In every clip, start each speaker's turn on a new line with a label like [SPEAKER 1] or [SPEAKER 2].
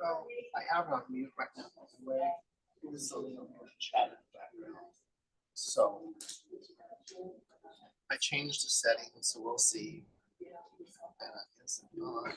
[SPEAKER 1] Well, I have it on mute right now anyway. So they don't hear the chat in the background. So I changed the settings, so we'll see. And I guess not.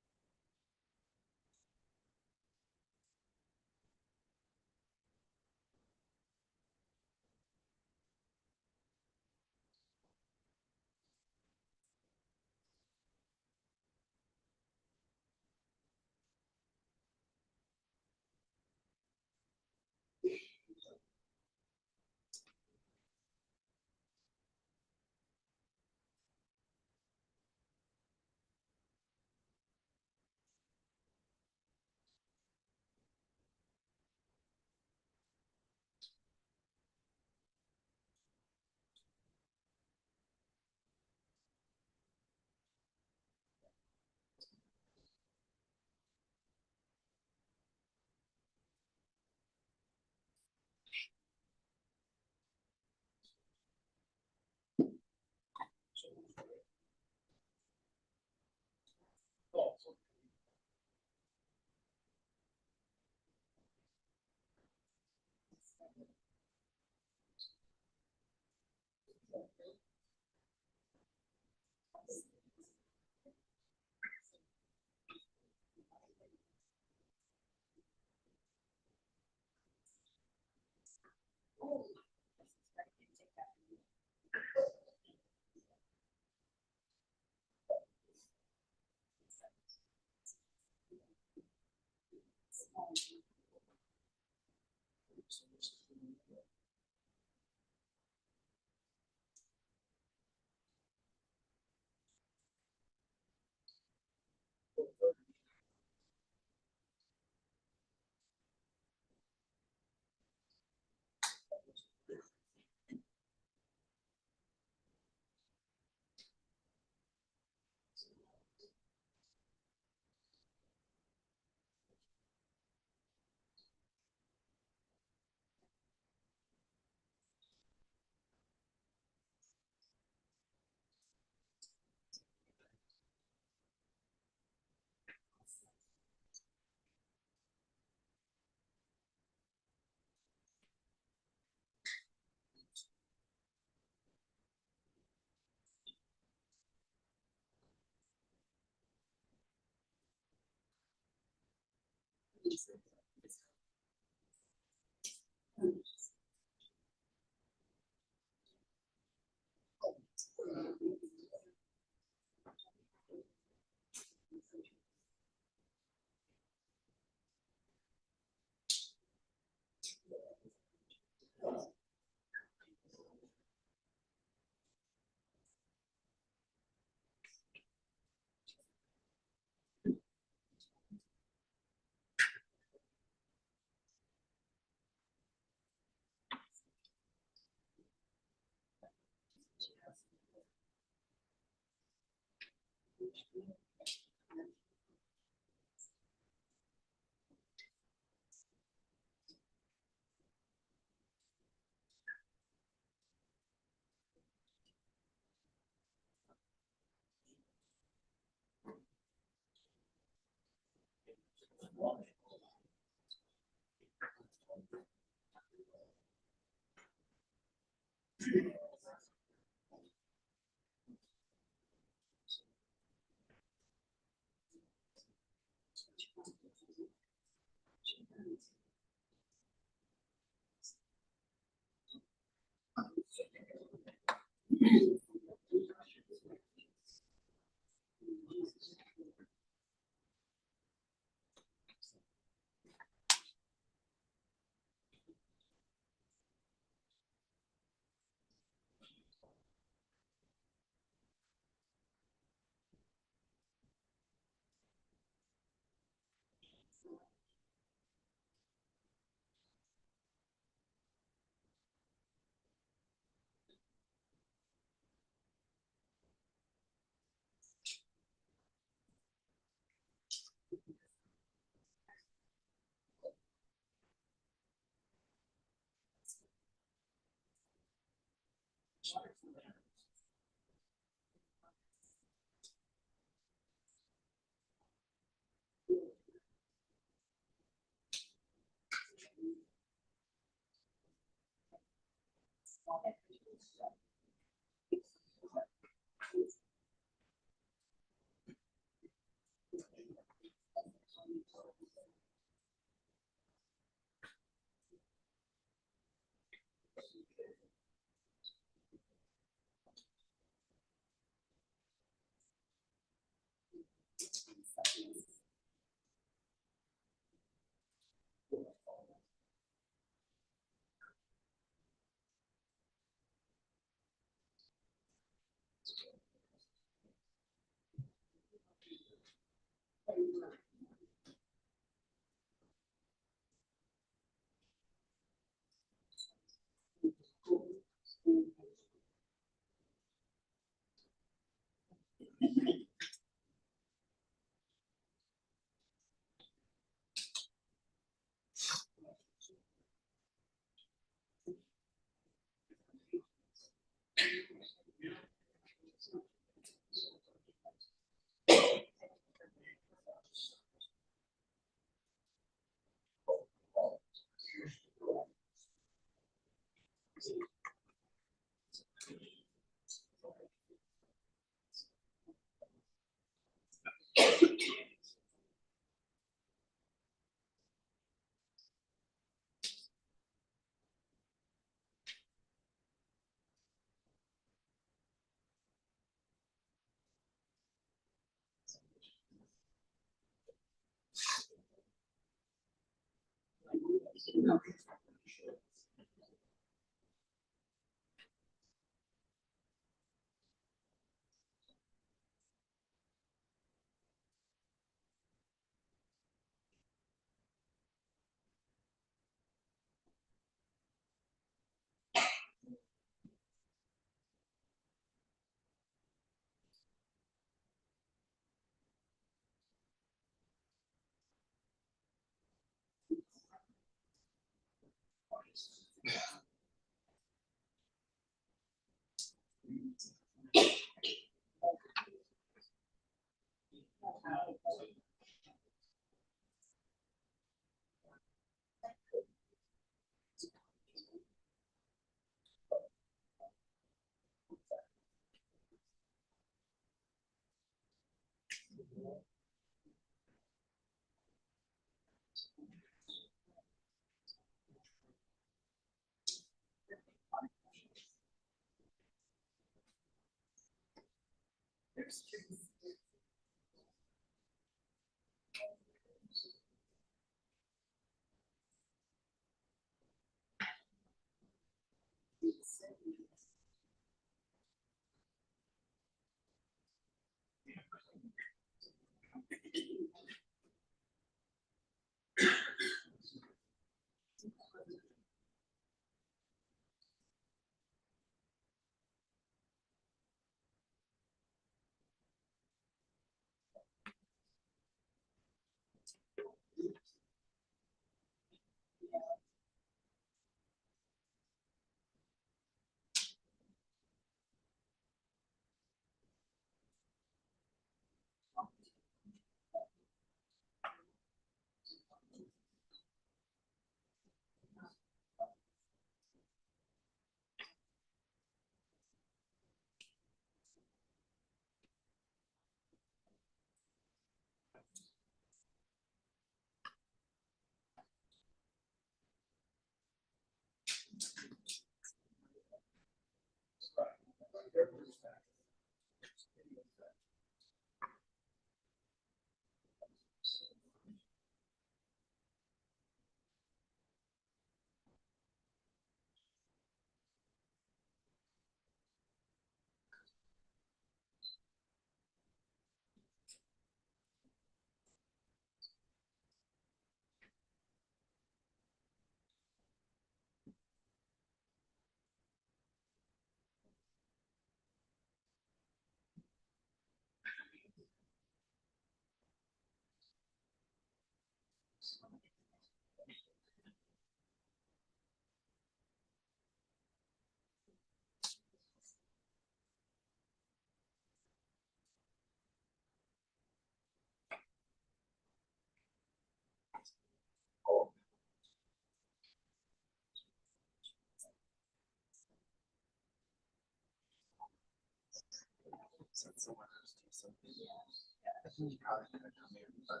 [SPEAKER 1] the weather's decent. I think you probably could come in, but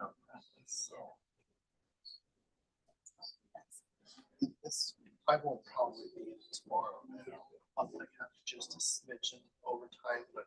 [SPEAKER 1] no practice, so. This, I won't probably be in tomorrow now. I'll like have just a smidgen overtime, but.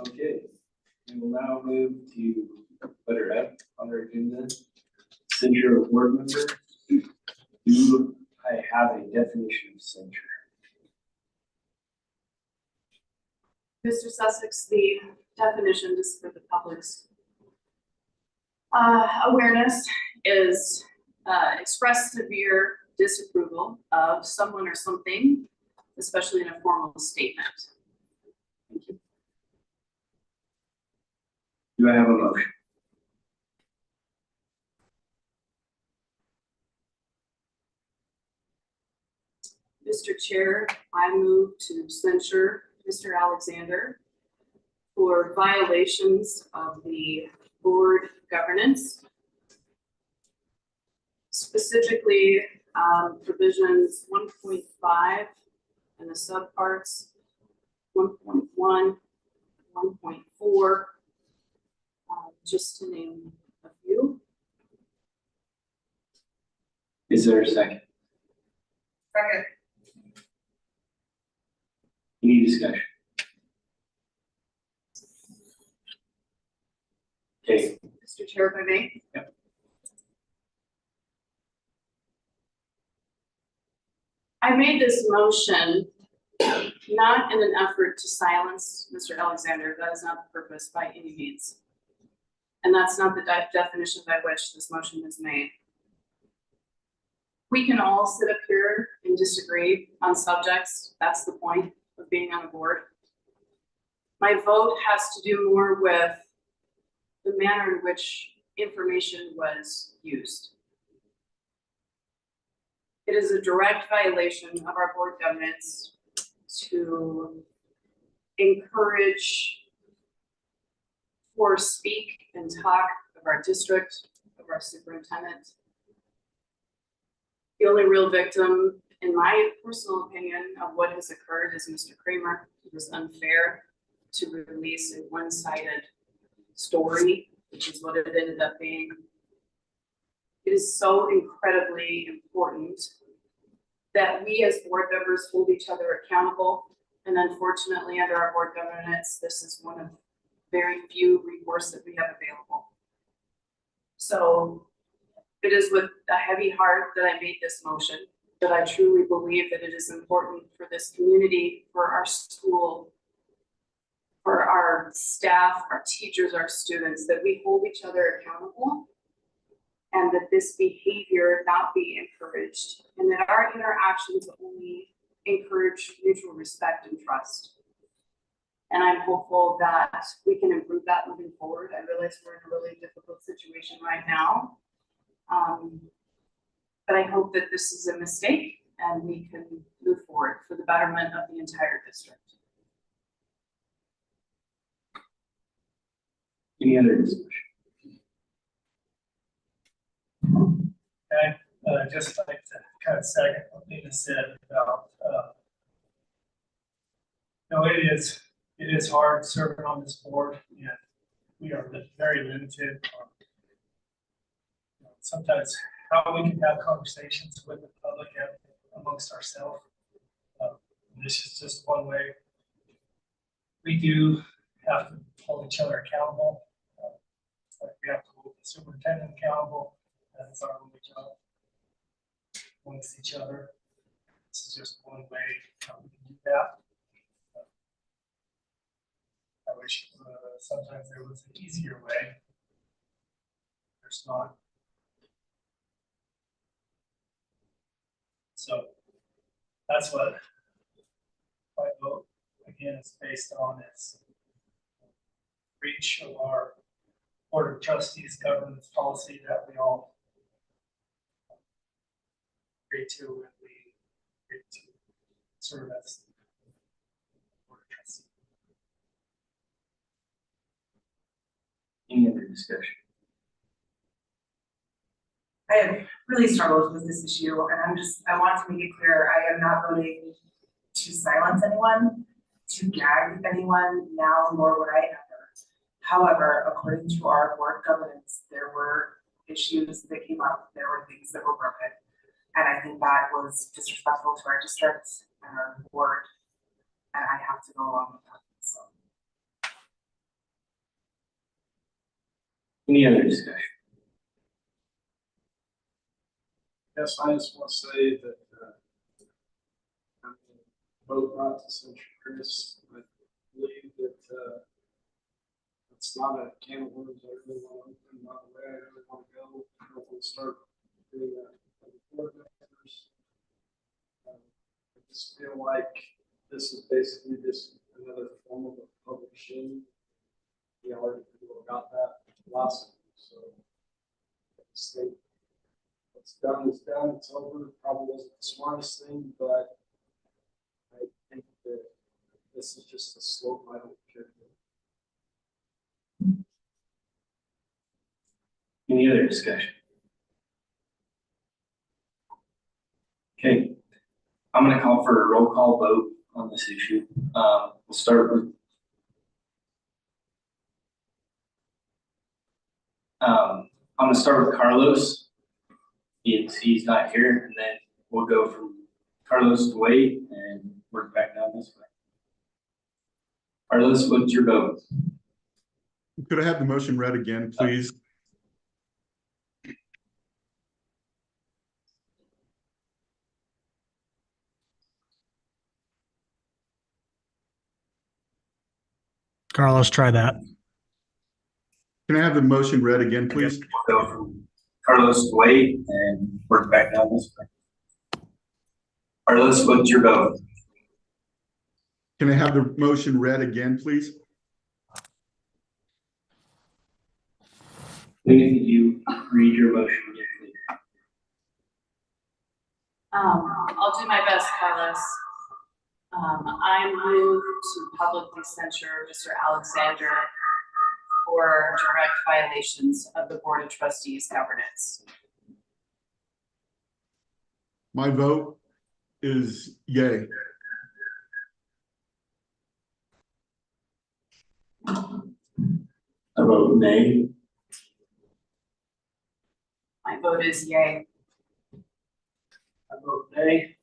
[SPEAKER 2] Okay, we will now move to letter F on our agenda. Censure of board member. Do I have a definition of censure?
[SPEAKER 3] Mr. Sussex, the definition, just for the public's awareness, is express severe disapproval of someone or something, especially in a formal statement.
[SPEAKER 2] Thank you. Do I have a motion?
[SPEAKER 3] Mr. Chair, I move to censure Mr. Alexander for violations of the board governance, specifically provisions 1.5 and the subparts 1.1, 1.4, just to name a few.
[SPEAKER 2] Is there a second?
[SPEAKER 1] Second.
[SPEAKER 2] Any discussion? Okay.
[SPEAKER 3] Mr. Chair, if I may.
[SPEAKER 2] Yep.
[SPEAKER 3] I made this motion not in an effort to silence Mr. Alexander. That is not the purpose by any means. And that's not the definition by which this motion is made. We can all sit up here and disagree on subjects. That's the point of being on a board. My vote has to do more with the manner in which information was used. It is a direct violation of our board governance to encourage or speak and talk of our district, of our superintendent. The only real victim, in my personal opinion, of what has occurred is Mr. Kramer. It was unfair to release a one-sided story, which is what it ended up being. It is so incredibly important that we as board members hold each other accountable. And unfortunately, under our board governance, this is one of very few recourse that we have available. So it is with a heavy heart that I made this motion, that I truly believe that it is important for this community, for our school, for our staff, our teachers, our students, that we hold each other accountable and that this behavior not be encouraged, and that our interactions only encourage mutual respect and trust. And I'm hopeful that we can improve that moving forward. I realize we're in a really difficult situation right now. But I hope that this is a mistake and we can move forward for the betterment of the entire district.
[SPEAKER 2] Any other discussion?
[SPEAKER 4] I'd just like to kind of second what Nina said about, it is hard serving on this board, and we are very limited on sometimes how we can have conversations with the public and amongst ourselves. This is just one way. We do have to hold each other accountable. Like we have to hold the superintendent accountable. That's our only job. Amongst each other. This is just one way how we can do that. I wish sometimes there was an easier way. There's not. So that's what my vote again is based on, is breach of our Board of Trustees governance policy that we all agree to when we agree to serve as Board of Trustees.
[SPEAKER 2] Any other discussion?
[SPEAKER 5] I have really struggled with this issue, and I want to make it clear, I am not voting to silence anyone, to gag anyone now, nor would I ever. However, according to our board governance, there were issues that came up, there were things that were broken. And I think that was disrespectful to our district and our board, and I have to go along with that, so.
[SPEAKER 2] Any other discussion?
[SPEAKER 6] Yes, I just want to say that, I mean, both not to censure Chris, I believe that, it's not a can of worms I really want to open, not the way I really want to go. I don't want to start doing that with the board members. I just feel like this is basically just another form of a public shame. We already got that last time, so I just think what's done is done, it's over, probably wasn't the smartest thing, but I think that this is just a slope I don't care for.
[SPEAKER 2] Any other discussion? Okay, I'm gonna call for a roll call vote on this issue. We'll start with I'm gonna start with Carlos. He's not here, and then we'll go from Carlos to Wade and work back down this way. Carlos, what's your vote?
[SPEAKER 7] Could I have the motion read again, please?
[SPEAKER 4] Carlos, try that.
[SPEAKER 7] Can I have the motion read again, please?
[SPEAKER 2] We'll go from Carlos to Wade and work back down this way. Carlos, what's your vote?
[SPEAKER 7] Can I have the motion read again, please?
[SPEAKER 2] Maybe you read your motion again, please.
[SPEAKER 3] I'll do my best, Carlos. I move to publicly censure Mr. Alexander for direct violations of the Board of Trustees governance.
[SPEAKER 7] My vote is yay.
[SPEAKER 2] I vote nay.
[SPEAKER 3] My vote is yay.
[SPEAKER 2] I vote nay.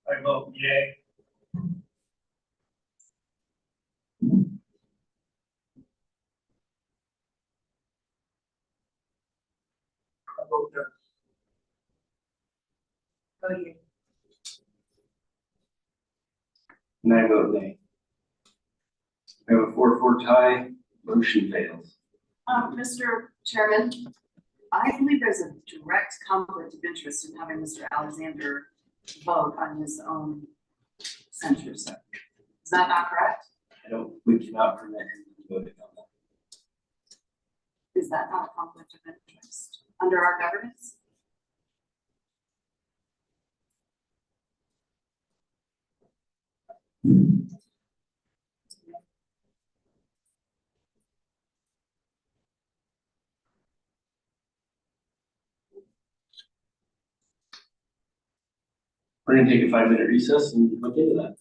[SPEAKER 4] I vote yay.
[SPEAKER 2] I vote no.
[SPEAKER 5] Oh, you.
[SPEAKER 2] And I vote nay. We have a 4-4 tie, motion fails.
[SPEAKER 3] Mr. Chairman, I believe there's a direct conflict of interest in having Mr. Alexander vote on his own censure. So, is that not correct?
[SPEAKER 2] We cannot permit him from voting on that.
[SPEAKER 3] Is that not a conflict of interest under our governance?
[SPEAKER 2] We're gonna take a 5-minute recess and look into that.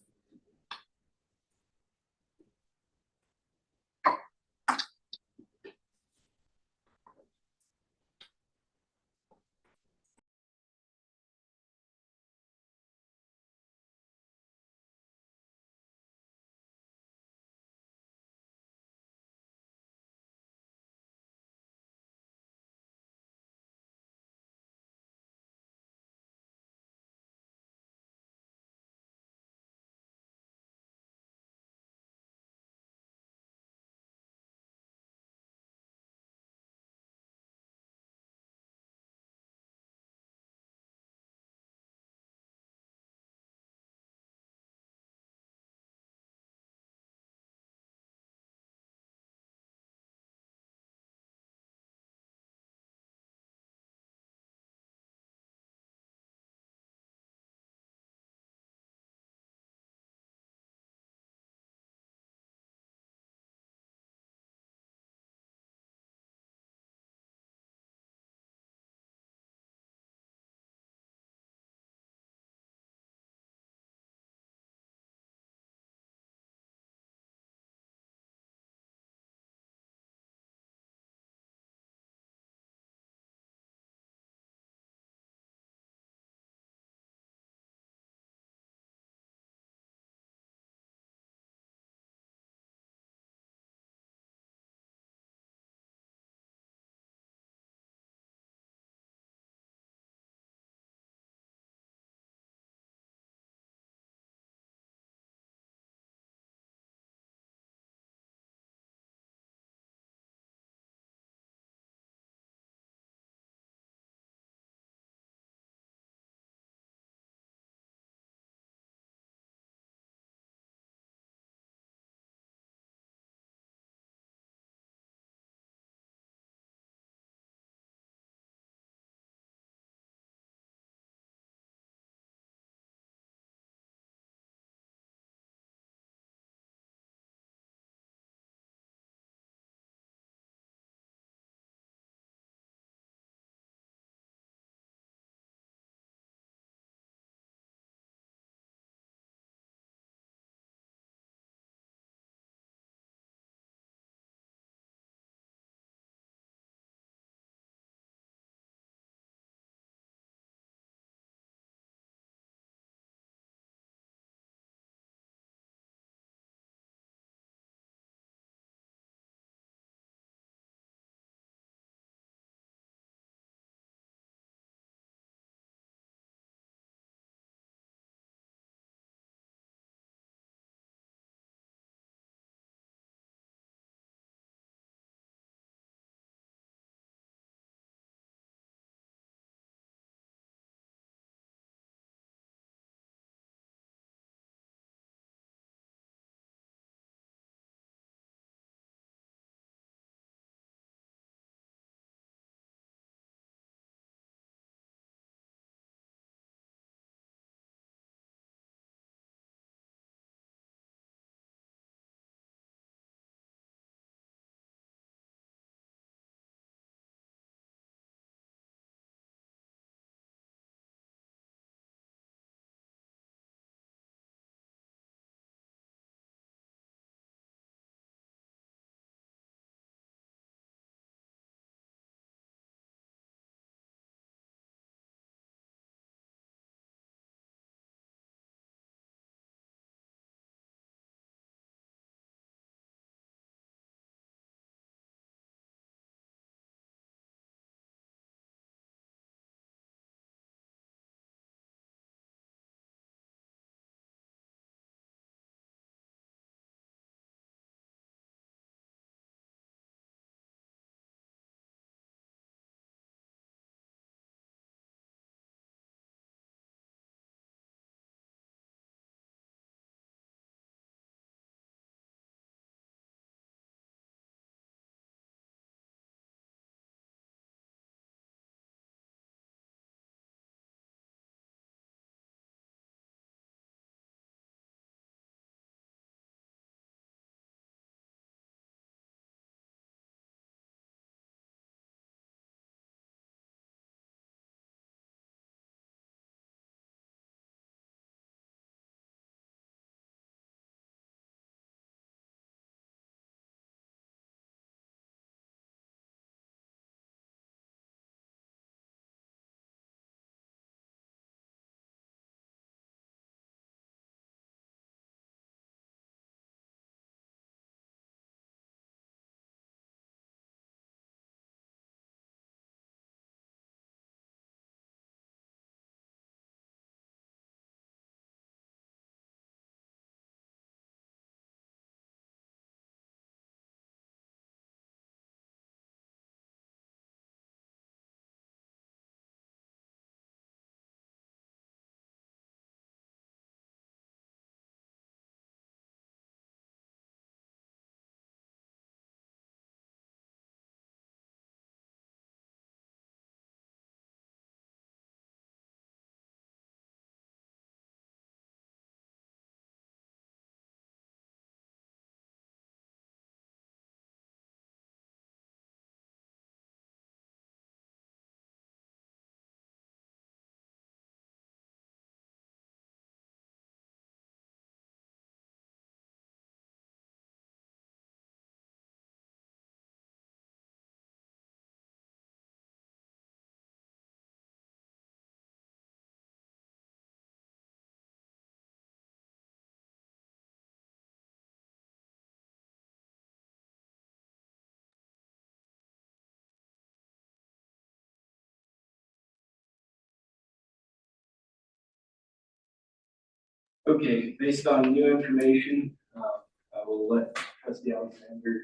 [SPEAKER 2] Okay, based on new information, I will let trustee Alexander,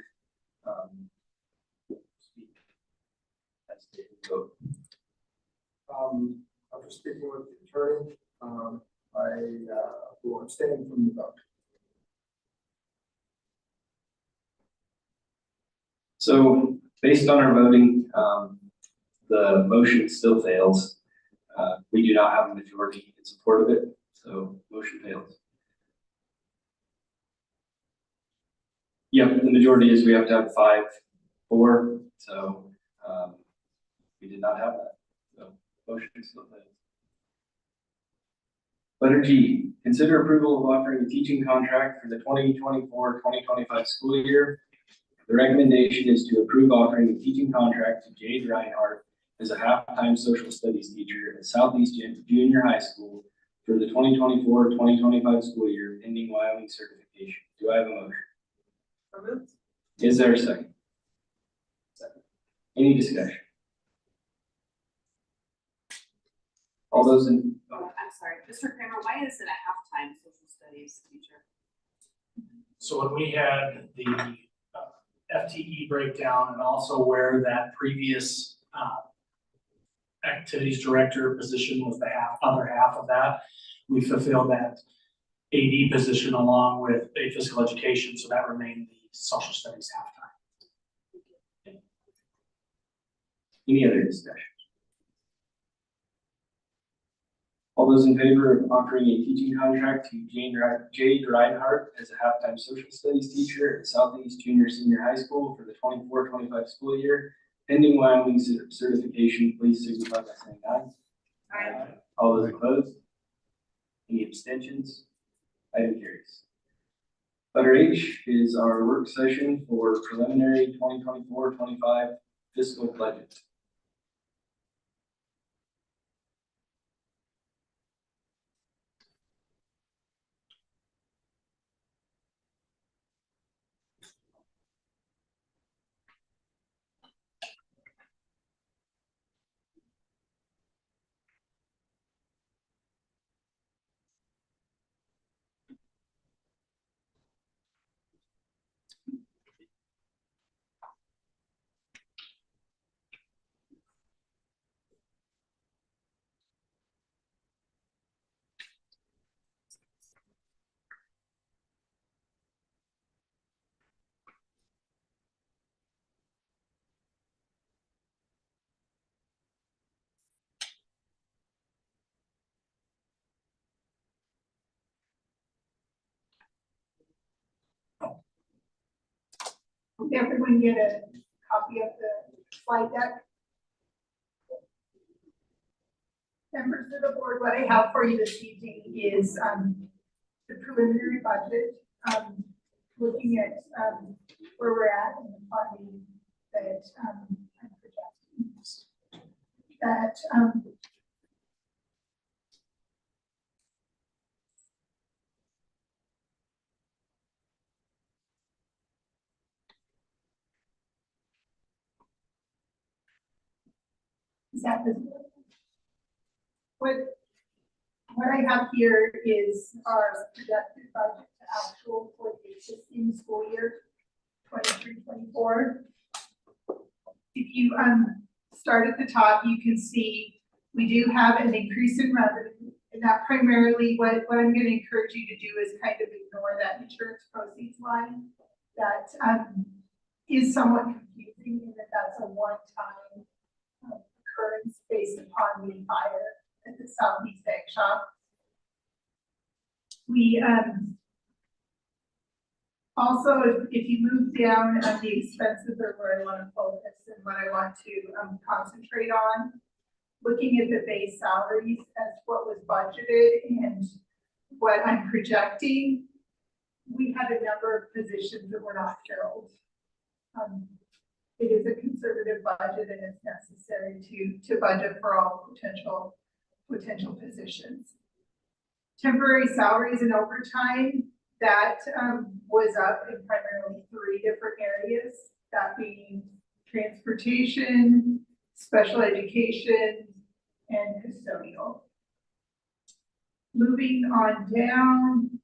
[SPEAKER 2] speak. As to the vote.
[SPEAKER 1] After speaking with the attorney, I will abstain from the vote.
[SPEAKER 2] So based on our voting, the motion still fails. We do not have a majority in support of it, so motion fails. Yep, the majority is we have to have 5-4, so we did not have that, so motion still fails. Letter G, consider approval of offering a teaching contract for the 2024-2025 school year. The recommendation is to approve offering a teaching contract to Jade Reinhardt as a half-time social studies teacher at Southeast Junior High School for the 2024-2025 school year pending Wyoming certification. Do I have a motion?
[SPEAKER 5] So moved.
[SPEAKER 2] Is there a second? Second. Any discussion? All those in,
[SPEAKER 3] I'm sorry, Mr. Kramer, why is it a halftime social studies teacher?
[SPEAKER 4] So when we had the FTE breakdown and also where that previous activities director position was the other half of that, we fulfilled that AD position along with a physical education, so that remained the social studies halftime.
[SPEAKER 2] any other discussion? All those in favor of offering a teaching contract to Jade Reinhardt as a halftime social studies teacher at Southeast Senior High School for the 24-25 school year, pending Wyoming certification, please signify by saying aye.
[SPEAKER 5] Aye.
[SPEAKER 2] All those opposed? Any abstentions? Item carries. Letter H is our work session for preliminary 2024-25 fiscal budget.
[SPEAKER 8] Did everyone get a copy of the slide deck? Members of the board, what I have for you this evening is the preliminary budget, looking at where we're at and the funding that I'm projecting. That is that visible? What I have here is our projected budget to actual for the existing school year, 23-24. If you start at the top, you can see we do have an increase in revenue, and that primarily what I'm going to encourage you to do is kind of ignore that insurance proceeds line. That is somewhat confusing in that that's a one-time occurrence based upon the fire at the Southeast Egg Shop. We also, if you move down the expenses are where I want to focus and what I want to concentrate on, looking at the base salaries as what was budgeted and what I'm projecting, we had a number of positions that were not filled. It is a conservative budget and it's necessary to budget for all potential positions. Temporary salaries and overtime, that was up in primarily 3 different areas, that being transportation, special education, and custodial. Moving on down,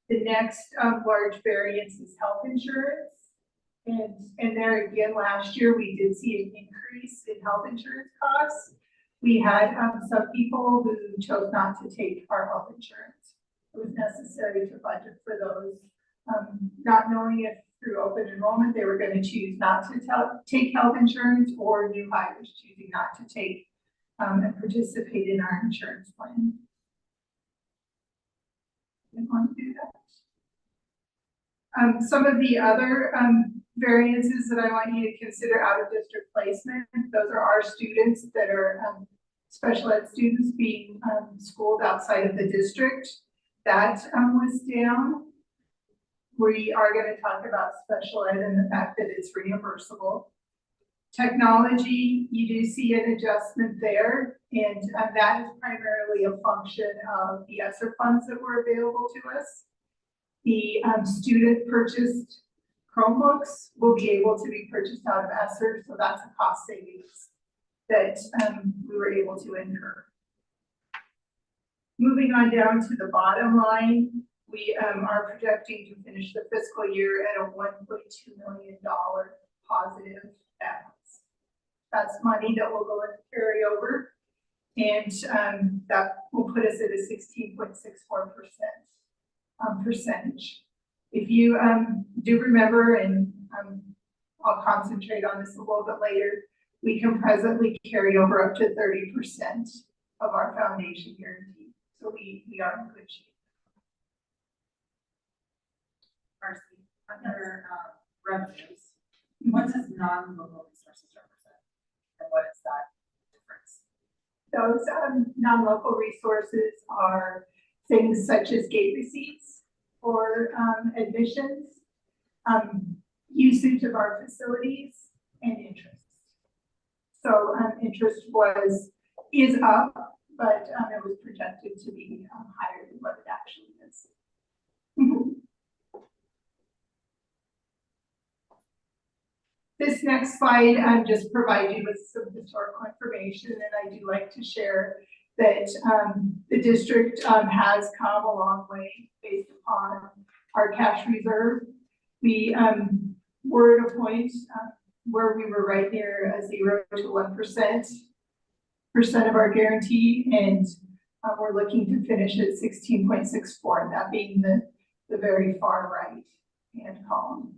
[SPEAKER 8] the next large variance is health insurance. And there again, last year, we did see an increase in health insurance costs. We had some people who chose not to take our health insurance. It was necessary to budget for those, not knowing if through open enrollment, they were going to choose not to take health insurance, or new hires choosing not to take and participate in our insurance plan. You want to do that? Some of the other variances that I want you to consider out of district placement, those are our students that are special ed students being schooled outside of the district. That was down. We are going to talk about special ed and the fact that it's reimbursable. Technology, you do see an adjustment there, and that is primarily a function of the ESSER funds that were available to us. The student purchased Chromebooks will be able to be purchased out of ESSER, so that's a cost savings that we were able to incur. Moving on down to the bottom line, we are projecting to finish the fiscal year at a $1.2 million positive balance. That's money that will go into carryover, and that will put us at a 16.64% percentage. If you do remember, and I'll concentrate on this a little bit later, we can presently carry over up to 30% of our foundation guarantee. So we are in good shape.
[SPEAKER 5] Marcy, under revenues, what does non-local resources represent? And what is that difference?
[SPEAKER 8] Those non-local resources are things such as gate receipts for admissions, usage of our facilities, and interest. So interest is up, but it was projected to be higher than what it actually is. This next slide just provides you with some historical information, and I do like to share that the district has come a long way based upon our cash reserve. We were at a point where we were right near a 0 to 1% of our guarantee, and we're looking to finish at 16.64, that being the very far right hand column.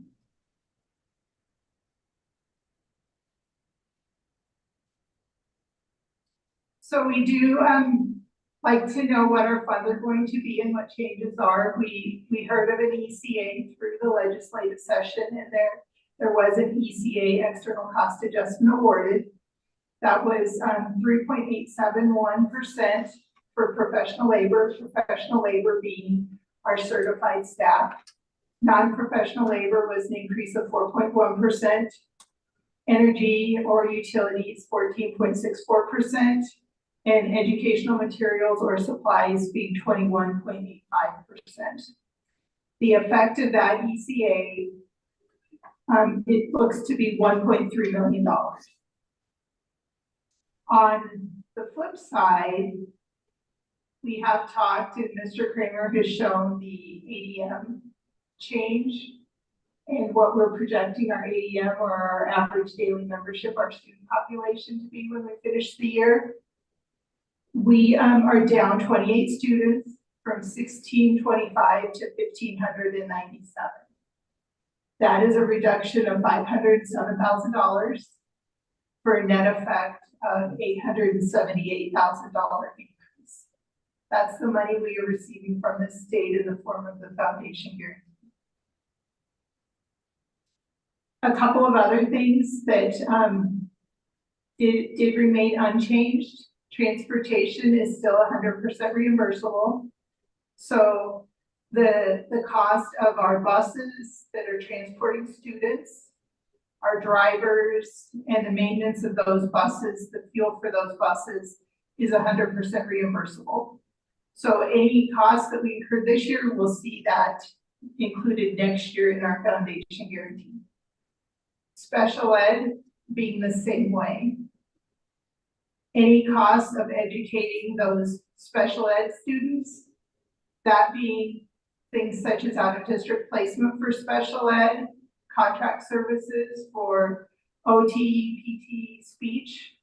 [SPEAKER 8] So we do like to know what our funds are going to be and what changes are. We heard of an ECA through the legislative session, and there was an ECA external cost adjustment awarded. That was 3.871% for professional labor being our certified staff. Non-professional labor was an increase of 4.1%. Energy or utilities, 14.64%. And educational materials or supplies being 21.85%. The effect of that ECA, it looks to be $1.3 million. On the flip side, we have talked, and Mr. Kramer has shown the ADM change and what we're projecting our ADM, or our average daily membership, our student population, to be when we finish the year. We are down 28 students from 1,625 to 1,597. That is a reduction of $507,000 for a net effect of $878,000 increase. That's the money we are receiving from the state in the form of the foundation guarantee. A couple of other things that did remain unchanged. Transportation is still 100% reimbursable. So the cost of our buses that are transporting students, our drivers, and the maintenance of those buses, the fuel for those buses is 100% reimbursable. So any costs that we incur this year, we'll see that included next year in our foundation guarantee. Special ed being the same way. Any cost of educating those special ed students. That being things such as out-of-district placement for special ed, contract services for OT, PT, speech,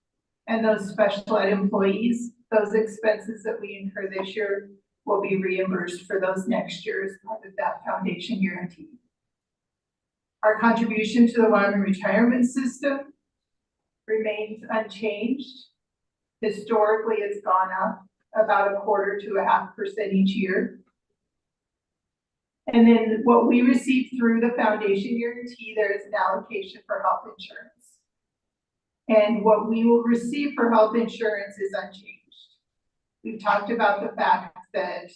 [SPEAKER 8] and those special ed employees. Those expenses that we incur this year will be reimbursed for those next year as part of that foundation guarantee. Our contribution to the Wyoming retirement system remains unchanged. Historically, it's gone up about 1/4 to 1/2% each year. And then what we receive through the foundation guarantee, there is an allocation for health insurance. And what we will receive for health insurance is unchanged. We've talked about the fact that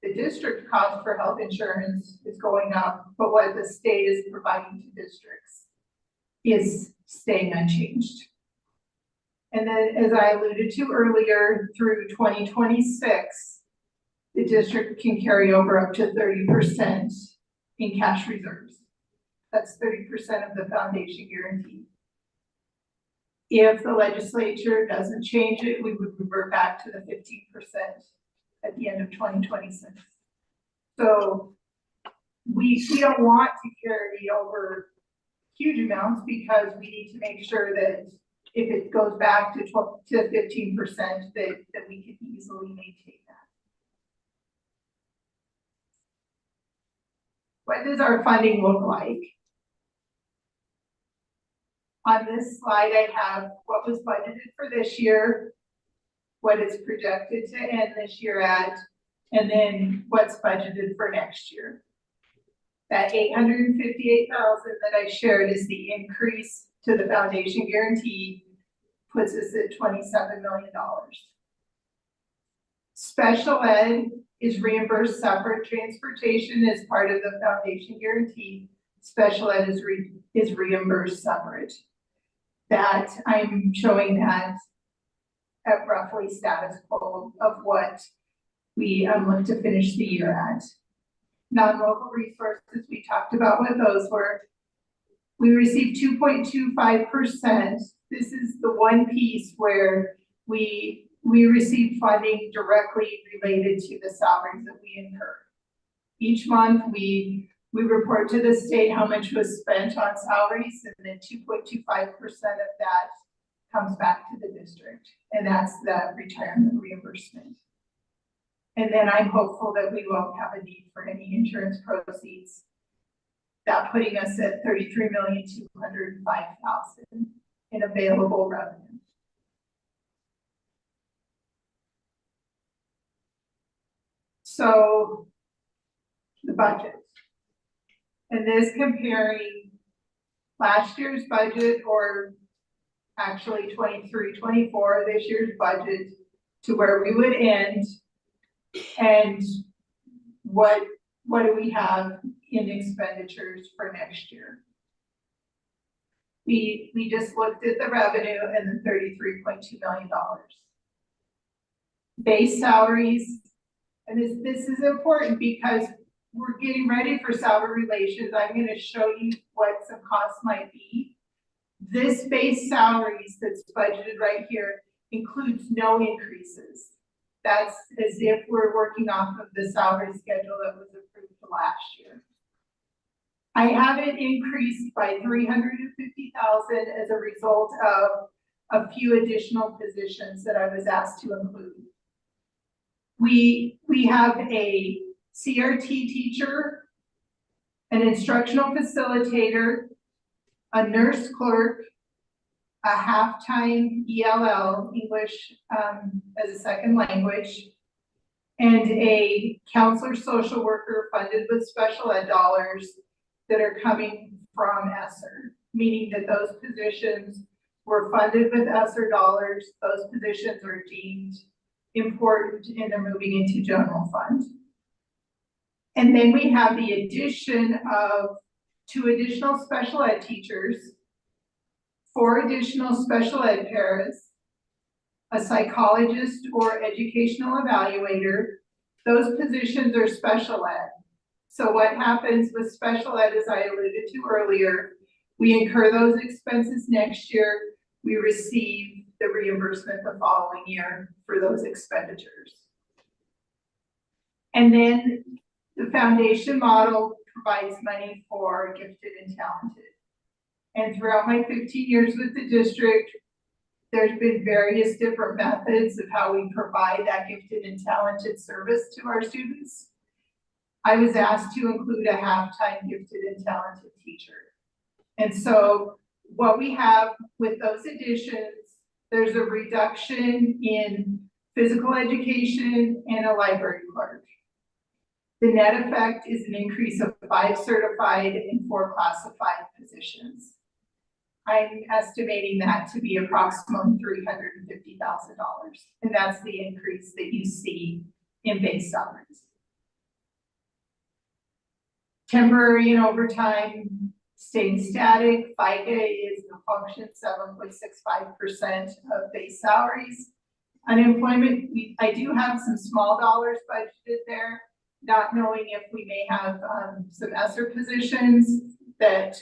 [SPEAKER 8] the district cost for health insurance is going up, but what the state is providing to districts is staying unchanged. And then, as I alluded to earlier, through 2026, the district can carry over up to 30% in cash reserves. That's 30% of the foundation guarantee. If the legislature doesn't change it, we would revert back to the 15% at the end of 2026. So we don't want to carry over huge amounts because we need to make sure that if it goes back to 12 to 15%, that we can easily maintain that. What does our funding look like? On this slide, I have what was budgeted for this year, what is projected to end this year at, and then what's budgeted for next year. That $858,000 that I shared is the increase to the foundation guarantee, puts us at $27 million. Special ed is reimbursed separate. Transportation is part of the foundation guarantee. Special ed is reimbursed separate. That I'm showing that at roughly status quo of what we look to finish the year at. Non-local resources, we talked about what those were. We received 2.25%. This is the one piece where we receive funding directly related to the salaries that we incur. Each month we report to the state how much was spent on salaries, and then 2.25% of that comes back to the district, and that's the retirement reimbursement. And then I'm hopeful that we won't have a need for any insurance proceeds. That putting us at $33,205,000 in available revenue. So the budget. And this comparing last year's budget, or actually 23-24, this year's budget, to where we would end, and what do we have in expenditures for next year. We just looked at the revenue and the $33.2 million. Base salaries, and this is important because we're getting ready for salary relations. I'm going to show you what some costs might be. This base salaries that's budgeted right here includes no increases. That's as if we're working off of the salary schedule that was approved last year. I have it increased by $350,000 as a result of a few additional positions that I was asked to include. We have a CRT teacher, an instructional facilitator, a nurse clerk, a half-time ELL, English as a second language, and a counselor social worker funded with special ed dollars that are coming from ESSER, meaning that those positions were funded with ESSER dollars. Those positions are deemed important and they're moving into general fund. And then we have the addition of 2 additional special ed teachers, 4 additional special ed paras, a psychologist or educational evaluator. Those positions are special ed. So what happens with special ed, as I alluded to earlier, we incur those expenses next year. We receive the reimbursement the following year for those expenditures. And then the foundation model provides money for gifted and talented. And throughout my 15 years with the district, there's been various different methods of how we provide that gifted and talented service to our students. I was asked to include a half-time gifted and talented teacher. And so what we have with those additions, there's a reduction in physical education and a library clerk. The net effect is an increase of 5 certified and 4 classified positions. I'm estimating that to be approximately $350,000. And that's the increase that you see in base salaries. Temporary and overtime staying static. FICA is the function 7.65% of base salaries. Unemployment, I do have some small dollars budgeted there, not knowing if we may have some ESSER positions that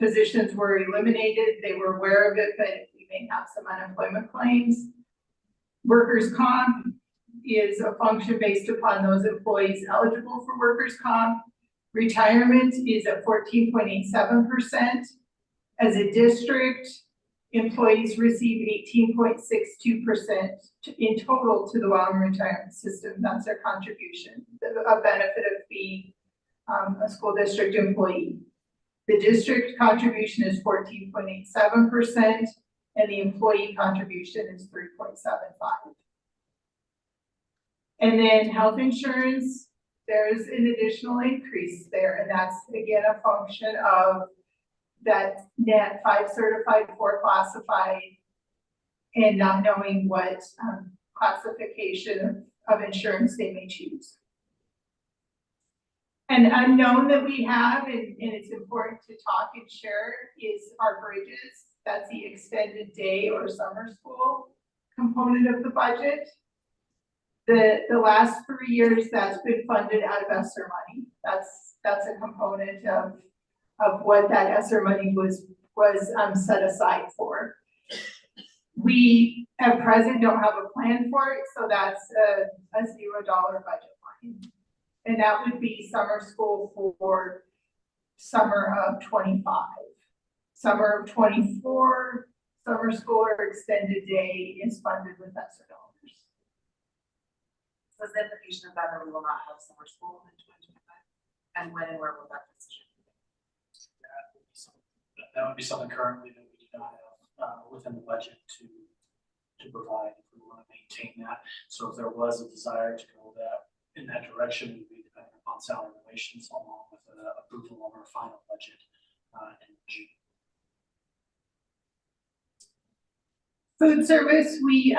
[SPEAKER 8] positions were eliminated. They were aware of it, but we may have some unemployment claims. Workers' comp is a function based upon those employees eligible for workers' comp. Retirement is at 14.87%. As a district, employees receive 18.62% in total to the Wyoming retirement system. That's their contribution, a benefit of being a school district employee. The district contribution is 14.87%, and the employee contribution is 3.75%. And then health insurance, there's an additional increase there, and that's again a function of that net 5 certified, 4 classified, and not knowing what classification of insurance they may choose. An unknown that we have, and it's important to talk and share, is our bridges. That's the extended day or summer school component of the budget. The last 3 years, that's been funded out of ESSER money. That's a component of what that ESSER money was set aside for. We at present don't have a plan for it, so that's a $0 budget line. And that would be summer school for summer of 25. Summer of 24, summer school or extended day is funded with ESSER dollars.
[SPEAKER 5] So is the implication of that we will not have summer school in 2025? And when and where will that decision be made?
[SPEAKER 9] That would be something currently that we do not have within the budget to provide if we want to maintain that. So if there was a desire to go in that direction, it would be dependent upon salary relations along with approval of our final budget in June.
[SPEAKER 8] Food service, we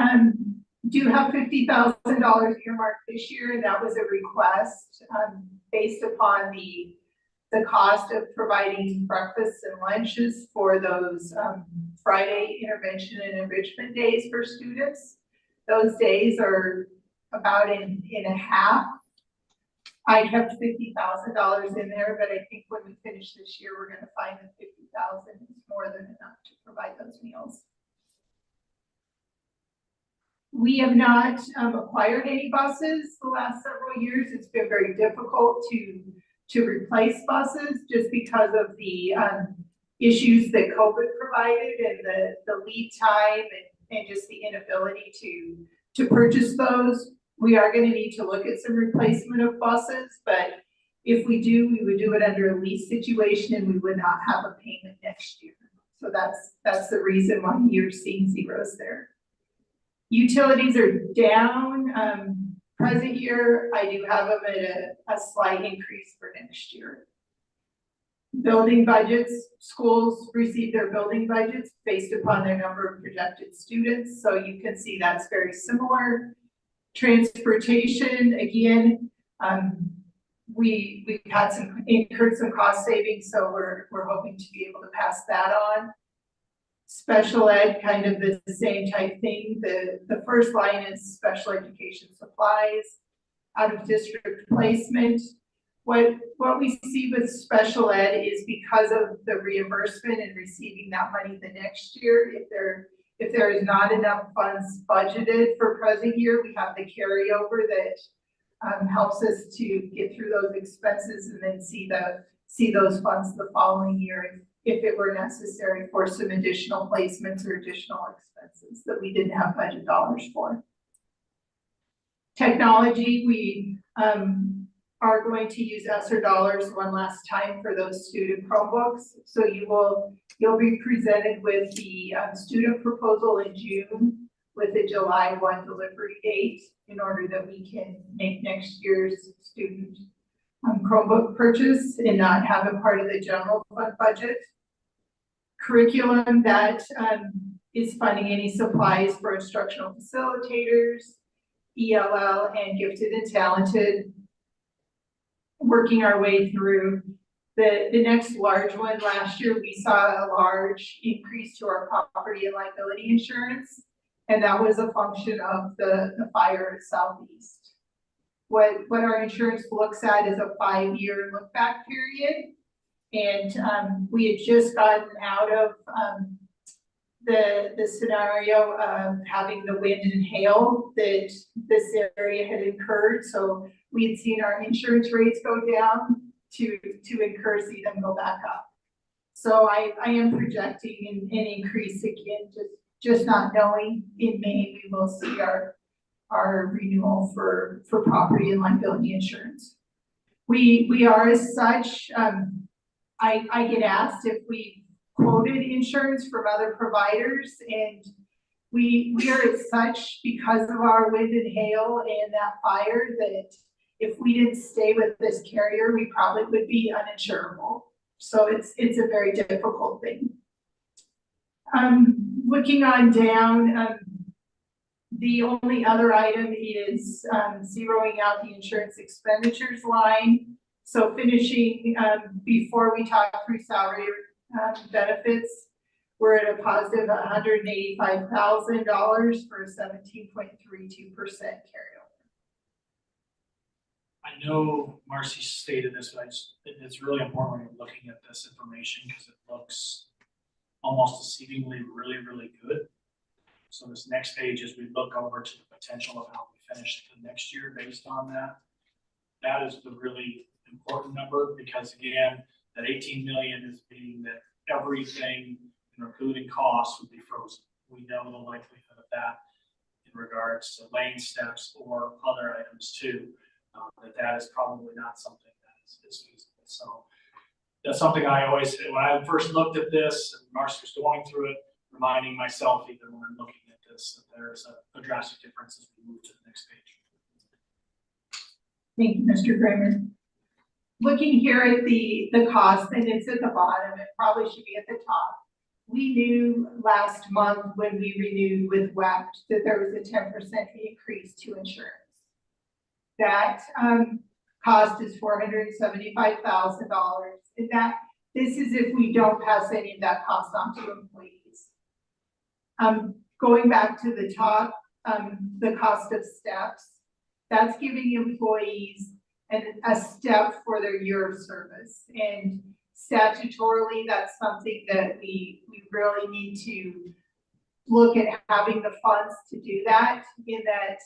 [SPEAKER 8] do have $50,000 earmarked this year, and that was a request based upon the cost of providing breakfasts and lunches for those Friday intervention and enrichment days for students. Those days are about in a half. I kept $50,000 in there, but I think when we finish this year, we're going to find that $50,000 is more than enough to provide those meals. We have not acquired any buses the last several years. It's been very difficult to replace buses just because of the issues that COVID provided and the lead time and just the inability to purchase those. We are going to need to look at some replacement of buses, but if we do, we would do it under a lease situation and we would not have a payment next year. So that's the reason why you're seeing zeros there. Utilities are down. Present year, I do have them at a slight increase for next year. Building budgets, schools receive their building budgets based upon their number of projected students. So you can see that's very similar. Transportation, again, we've had incurred some cost savings, so we're hoping to be able to pass that on. Special ed, kind of the same type thing. The first line is special education supplies, out of district placement. What we see with special ed is because of the reimbursement and receiving that money the next year, if there is not enough funds budgeted for present year, we have the carryover helps us to get through those expenses and then see those funds the following year if it were necessary for some additional placements or additional expenses that we didn't have budget dollars for. Technology, we are going to use ESSER dollars one last time for those student Chromebooks. So you'll be presented with the student proposal in June with a July 1 delivery date in order that we can make next year's student Chromebook purchase and not have it part of the general fund budget. Curriculum that is funding any supplies for instructional facilitators, ELL, and gifted and talented. Working our way through the next large one. Last year, we saw a large increase to our property and liability insurance, and that was a function of the fire at Southeast. What our insurance looks at is a 5-year look back period. And we had just gotten out of the scenario of having the wind and hail that this area had incurred. So we had seen our insurance rates go down to see them go back up. So I am projecting an increase again, just not knowing in May we will see our renewal for property and liability insurance. We are as such, I get asked if we quoted insurance from other providers, and we are as such because of our wind and hail and that fire that if we didn't stay with this carrier, we probably would be uninsurable. So it's a very difficult thing. Looking on down, the only other item is zeroing out the insurance expenditures line. So finishing before we talk through salary benefits, we're at a positive $185,000 for a 17.32% carryover.
[SPEAKER 9] I know Marcy stated this, but it's really important when you're looking at this information because it looks almost exceedingly really good. So this next page, as we look over to the potential of how we finish the next year based on that, that is the really important number because again, that 18 million is meaning that everything, including costs, would be frozen. We know the likelihood of that in regards to lane steps or other items too. That is probably not something that is feasible. So that's something I always, when I first looked at this and Marcy was going through it, reminding myself even when I'm looking at this, that there's a drastic difference as we move to the next page.
[SPEAKER 8] Thank you, Mr. Kramer. Looking here at the cost, and it's at the bottom, it probably should be at the top. We knew last month when we renewed with WEPT that there was a 10% increase to insurance. That cost is $475,000, and that this is if we don't pass any of that cost on to employees. Going back to the top, the cost of steps, that's giving employees a step for their year of service. And statutorily, that's something that we really need to look at having the funds to do that, in that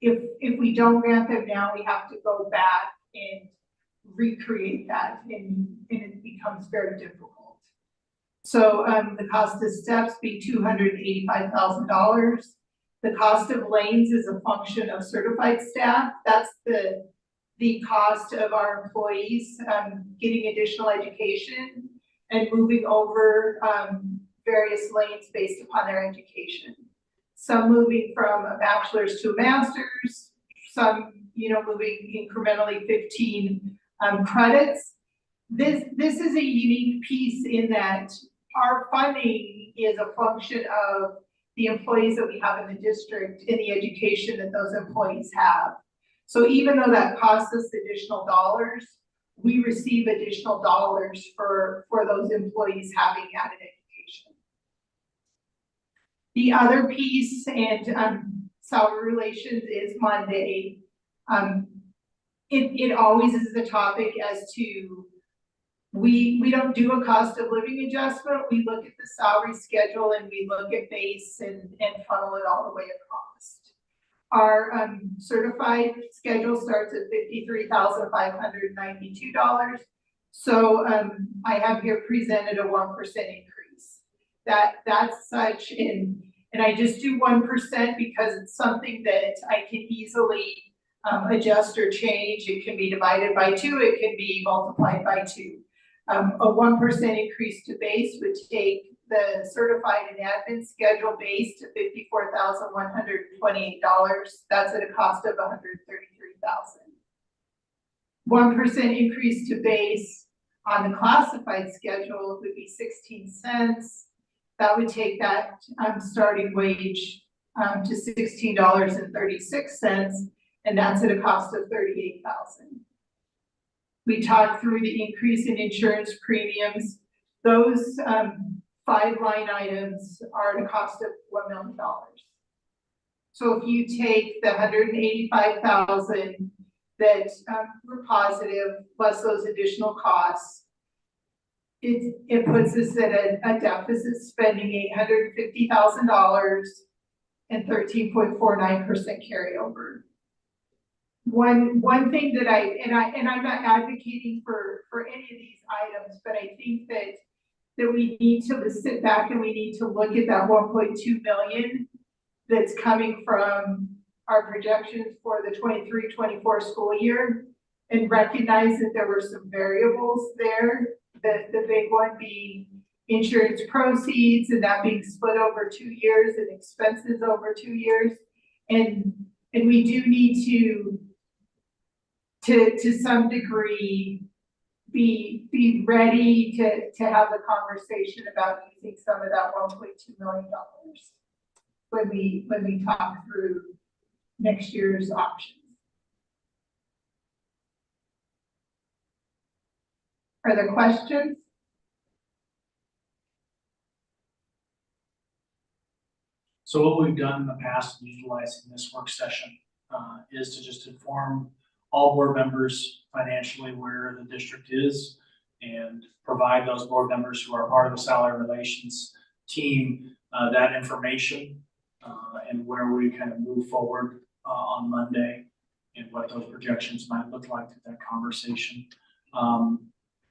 [SPEAKER 8] if we don't grant them now, we have to go back and recreate that, and it becomes very difficult. So the cost of steps being $285,000. The cost of lanes is a function of certified staff. That's the cost of our employees getting additional education and moving over various lanes based upon their education. Some moving from a bachelor's to a master's, some moving incrementally 15 credits. This is a unique piece in that our funding is a function of the employees that we have in the district and the education that those employees have. So even though that costs us additional dollars, we receive additional dollars for those employees having added education. The other piece, and salary relations, is Monday. It always is a topic as to, we don't do a cost of living adjustment. We look at the salary schedule and we look at base and funnel it all the way across. Our certified schedule starts at $53,592. So I have here presented a 1% increase. That's such, and I just do 1% because it's something that I can easily adjust or change. It can be divided by 2, it can be multiplied by 2. A 1% increase to base would take the certified and admin schedule base to $54,128. That's at a cost of $133,000. 1% increase to base on the classified schedule would be 16 cents. That would take that starting wage to $16.36, and that's at a cost of $38,000. We talked through the increase in insurance premiums. Those 5 line items are at a cost of $1 million. So if you take the $185,000 that were positive, plus those additional costs, it puts us at a deficit spending $850,000 and 13.49% carryover. One thing that I'm not advocating for any of these items, but I think that we need to sit back and we need to look at that 1.2 million that's coming from our projections for the 23-24 school year, and recognize that there were some variables there. The big one being insurance proceeds, and that being split over 2 years, and expenses over 2 years. And we do need to some degree be ready to have a conversation about using some of that $1.2 million when we talk through next year's options. Are there questions?
[SPEAKER 9] So what we've done in the past, utilizing this work session, is to just inform all board members financially where the district is, and provide those board members who are part of the salary relations team that information, and where we kind of move forward on Monday, and what those projections might look like through that conversation.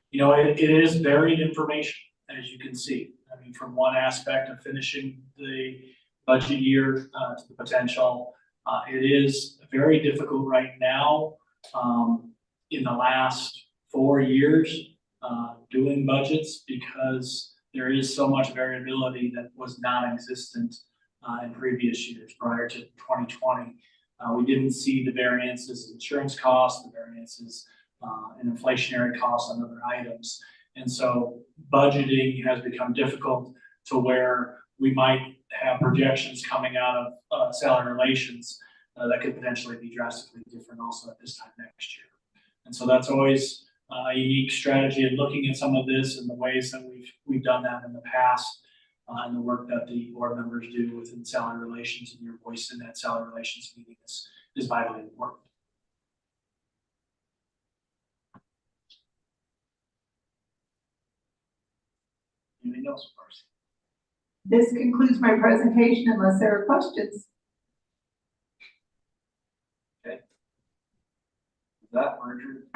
[SPEAKER 9] You know, it is varied information, as you can see. I mean, from one aspect of finishing the budget year to the potential, it is very difficult right now. In the last 4 years, doing budgets, because there is so much variability that was non-existent in previous years prior to 2020. We didn't see the variances in insurance costs, the variances in inflationary costs on other items. And so budgeting has become difficult to where we might have projections coming out of salary relations that could potentially be drastically different also at this time next year. And so that's always a unique strategy in looking at some of this and the ways that we've done that in the past, and the work that the board members do within salary relations, and your voice in that salary relations meeting is vitally important. Anything else, Marcy?
[SPEAKER 8] This concludes my presentation unless there are questions.
[SPEAKER 2] That merger